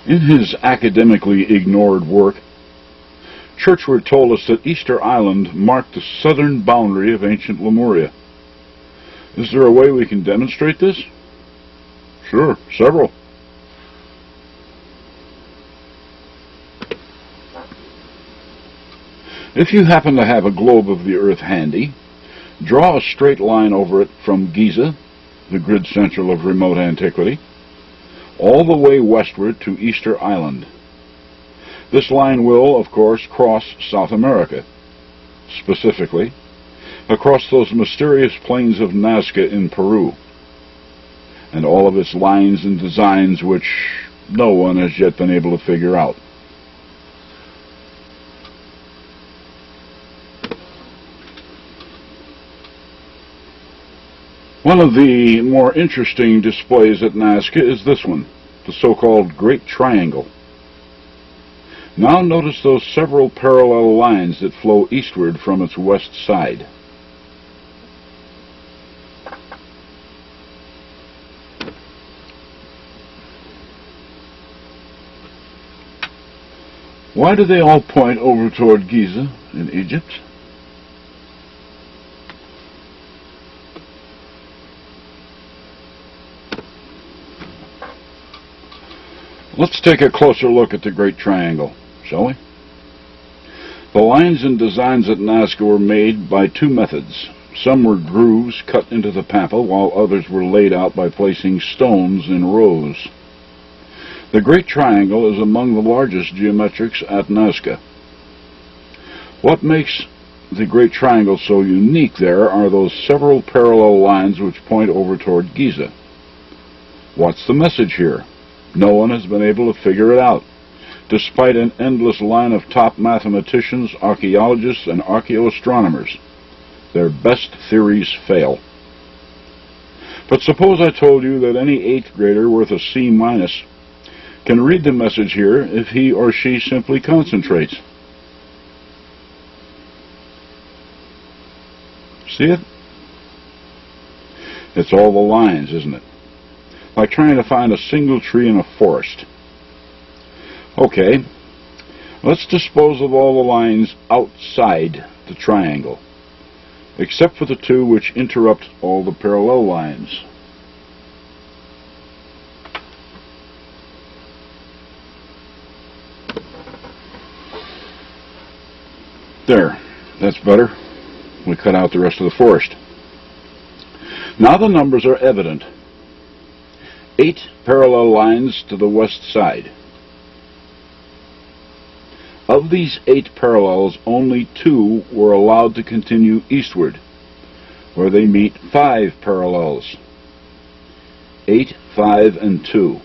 In his academically ignored work, Churchward told us that Easter Island marked the southern boundary of ancient Lemuria. Is there a way we can demonstrate this? Sure, several. If you happen to have a globe of the Earth handy, draw a straight line over it from Giza, the grid central of remote antiquity, all the way westward to Easter Island. This line will, of course, cross South America, specifically across those mysterious plains of Nazca in Peru, and all of its lines and designs which no one has yet been able to figure out. One of the more interesting displays at Nazca is this one, the so-called Great Triangle. Now notice those several parallel lines that flow eastward from its west side. Why do they all point over toward Giza in Egypt? Let's take a closer look at the Great Triangle, shall we? The lines and designs at Nazca were made by two methods. Some were grooves cut into the pampa, while others were laid out by placing stones in rows. The Great Triangle is among the largest geometrics at Nazca. What makes the Great Triangle so unique there are those several parallel lines which point over toward Giza. What's the message here? No one has been able to figure it out, despite an endless line of top mathematicians, archaeologists, and archaeoastronomers. Their best theories fail. But suppose I told you that any 8th grader worth a C- can read the message here if he or she simply concentrates. See it? It's all the lines, isn't it? Like trying to find a single tree in a forest. Okay, let's dispose of all the lines outside the triangle, except for the two which interrupt all the parallel lines. There, that's better. We cut out the rest of the forest. Now the numbers are evident. 8 parallel lines to the west side. Of these 8 parallels, only 2 were allowed to continue eastward, where they meet 5 parallels. 8, 5, and 2,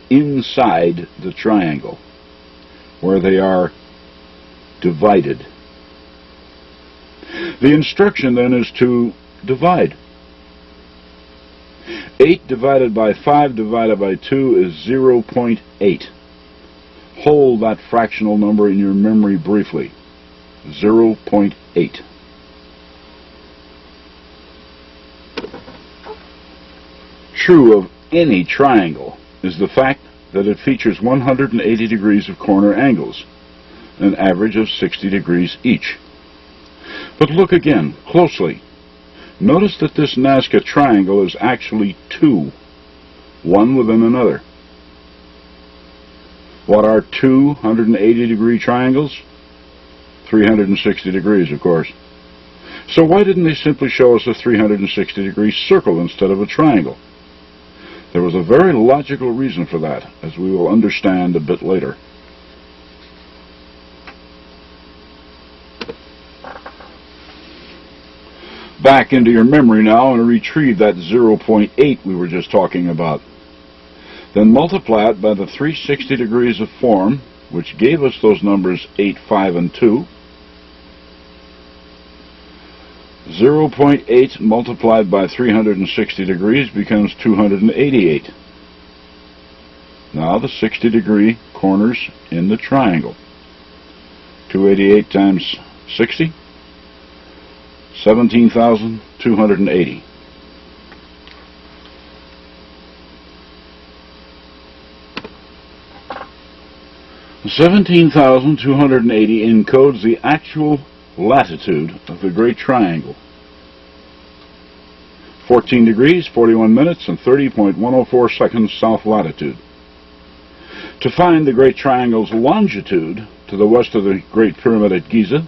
inside the triangle, where they are divided. The instruction then is to divide. 8 divided by 5 divided by 2 is 0.8. Hold that fractional number in your memory briefly. 0.8. True of any triangle is the fact that it features 180 degrees of corner angles, an average of 60 degrees each. But look again, closely. Notice that this Nazca triangle is actually 2, one within another. What are 2 180-degree triangles? 360 degrees, of course. So why didn't they simply show us a 360-degree circle instead of a triangle? There was a very logical reason for that, as we will understand a bit later. Back into your memory now and retrieve that 0.8 we were just talking about. Then multiply it by the 360 degrees of form, which gave us those numbers 8, 5, and 2. 0.8 multiplied by 360 degrees becomes 288. Now the 60-degree corners in the triangle. 288 times 60? 17,280. 17,280 encodes the actual latitude of the Great Triangle. 14 degrees, 41 minutes, and 30.104 seconds south latitude. To find the Great Triangle's longitude to the west of the Great Pyramid at Giza,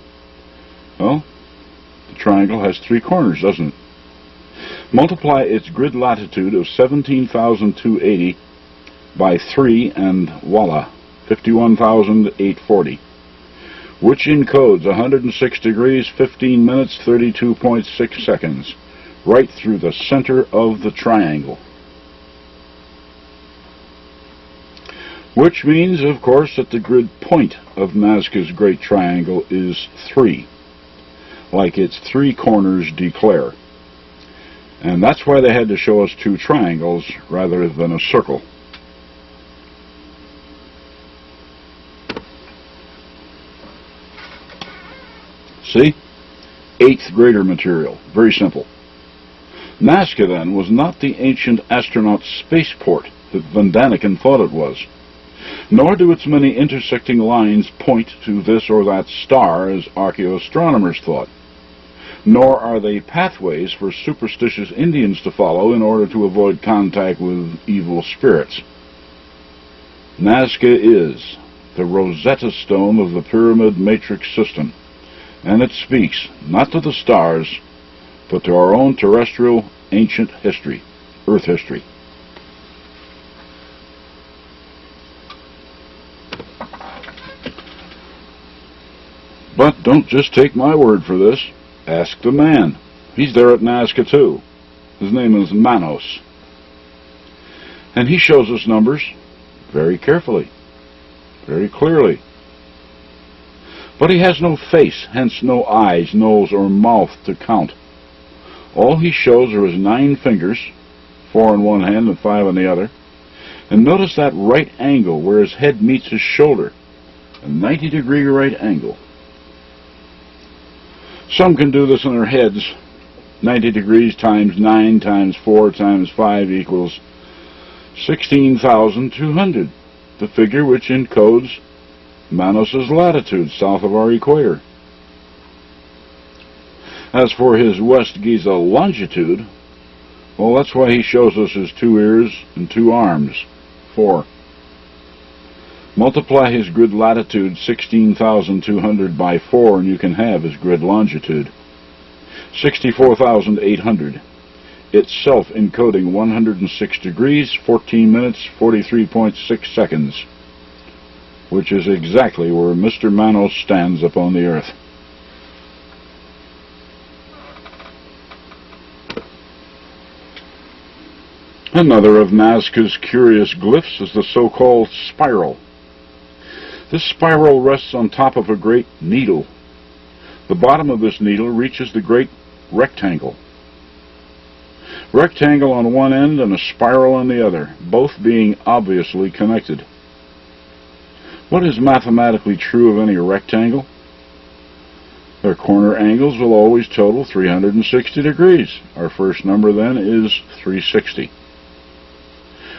well, the triangle has 3 corners, doesn't it? Multiply its grid latitude of 17,280 by 3 and voila, 51,840, which encodes 106 degrees, 15 minutes, 32.6 seconds, right through the center of the triangle. Which means, of course, that the grid point of Nazca's Great Triangle is 3, like its 3 corners declare. And that's why they had to show us 2 triangles rather than a circle. See? 8th grader material. Very simple. Nazca, then, was not the ancient astronaut spaceport that Van Daniken thought it was. Nor do its many intersecting lines point to this or that star as archaeoastronomers thought. Nor are they pathways for superstitious Indians to follow in order to avoid contact with evil spirits. Nazca is the Rosetta Stone of the pyramid matrix system, and it speaks not to the stars, but to our own terrestrial ancient history, Earth history. But don't just take my word for this. Ask the man. He's there at Nazca too. His name is Manos. And he shows us numbers very carefully, very clearly. But he has no face, hence no eyes, nose, or mouth to count. All he shows are his 9 fingers, 4 in one hand and 5 in the other. And notice that right angle where his head meets his shoulder, a 90-degree right angle. Some can do this in their heads. 90 degrees times 9 times 4 times 5 equals 16,200, the figure which encodes Manos's latitude south of our equator. As for his West Giza longitude, well, that's why he shows us his 2 ears and 2 arms, 4. Multiply his grid latitude 16,200 by 4 and you can have his grid longitude, 64,800, itself encoding 106 degrees, 14 minutes, 43.6 seconds, which is exactly where Mr. Manos stands upon the Earth. Another of Nazca's curious glyphs is the so-called spiral. This spiral rests on top of a great needle. The bottom of this needle reaches the great rectangle. Rectangle on one end and a spiral on the other, both being obviously connected. What is mathematically true of any rectangle? Their corner angles will always total 360 degrees. Our first number then is 360.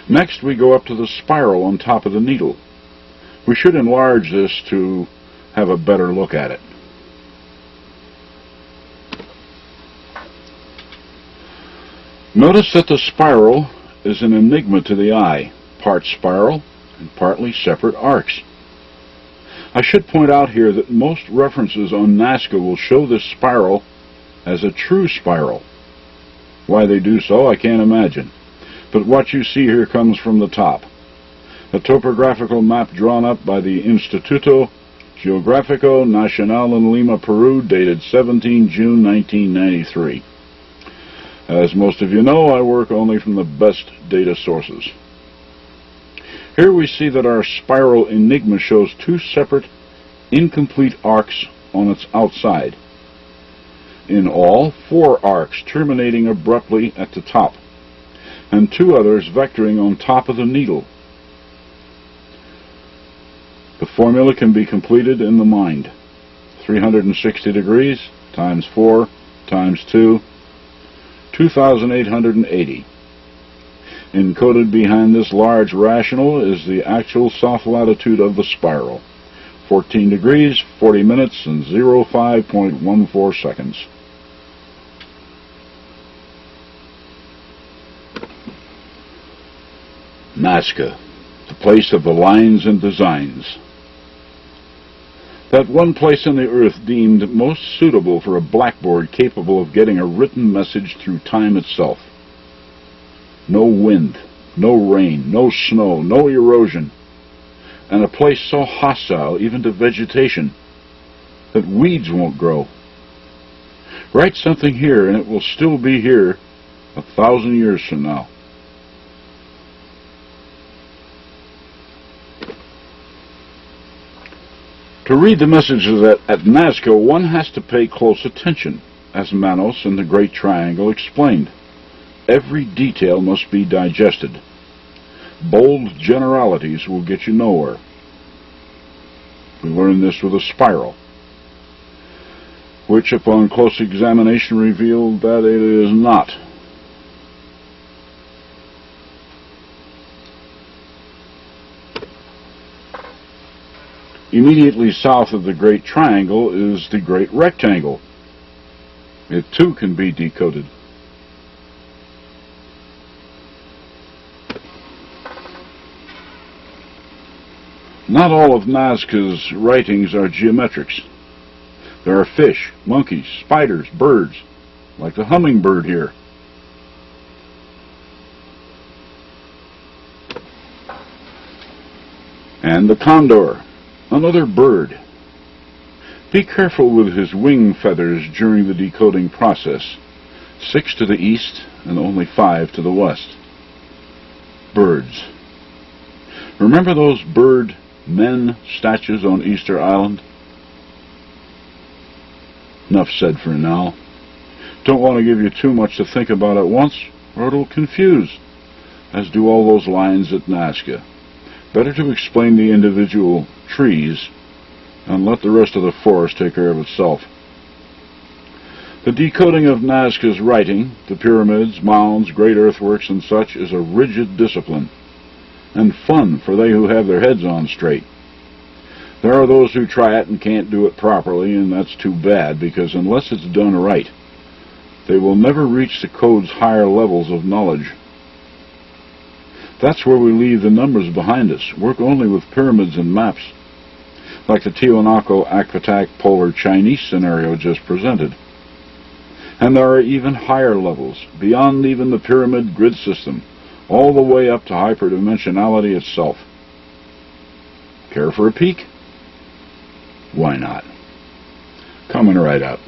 Next we go up to the spiral on top of the needle. We should enlarge this to have a better look at it. Notice that the spiral is an enigma to the eye, part spiral and partly separate arcs. I should point out here that most references on Nazca will show this spiral as a true spiral. Why they do so, I can't imagine. But what you see here comes from the top. A topographical map drawn up by the Instituto Geográfico Nacional in Lima, Peru, dated 17 June 1993. As most of you know, I work only from the best data sources. Here we see that our spiral enigma shows 2 separate, incomplete arcs on its outside. In all, 4 arcs terminating abruptly at the top, and 2 others vectoring on top of the needle. The formula can be completed in the mind. 360 degrees times 4 times 2, 2,880. Encoded behind this large rational is the actual south latitude of the spiral, 14 degrees, 40 minutes, and 05.14 seconds. Nazca, the place of the lines and designs. That one place on the earth deemed most suitable for a blackboard capable of getting a written message through time itself. No wind, no rain, no snow, no erosion, and a place so hostile even to vegetation that weeds won't grow. Write something here and it will still be here 1,000 years from now. To read the messages at Nazca, one has to pay close attention, as Manos in the Great Triangle explained. Every detail must be digested. Bold generalities will get you nowhere. We learned this with a spiral, which upon close examination revealed that it is not. Immediately south of the Great Triangle is the Great Rectangle. It too can be decoded. Not all of Nazca's writings are geometrics. There are fish, monkeys, spiders, birds, like the hummingbird here. And the condor, another bird. Be careful with his wing feathers during the decoding process. 6 to the east and only 5 to the west. Birds. Remember those bird men statues on Easter Island? Enough said for now. Don't want to give you too much to think about at once, or it'll confuse, as do all those lines at Nazca. Better to explain the individual trees and let the rest of the forest take care of itself. The decoding of Nazca's writing, the pyramids, mounds, great earthworks, and such, is a rigid discipline, and fun for they who have their heads on straight. There are those who try it and can't do it properly, and that's too bad, because unless it's done right, they will never reach the code's higher levels of knowledge. That's where we leave the numbers behind us, work only with pyramids and maps, like the Tiwanaku-Akvatak polar Chinese scenario just presented. And there are even higher levels, beyond even the pyramid grid system, all the way up to hyperdimensionality itself. Care for a peek? Why not? Coming right up.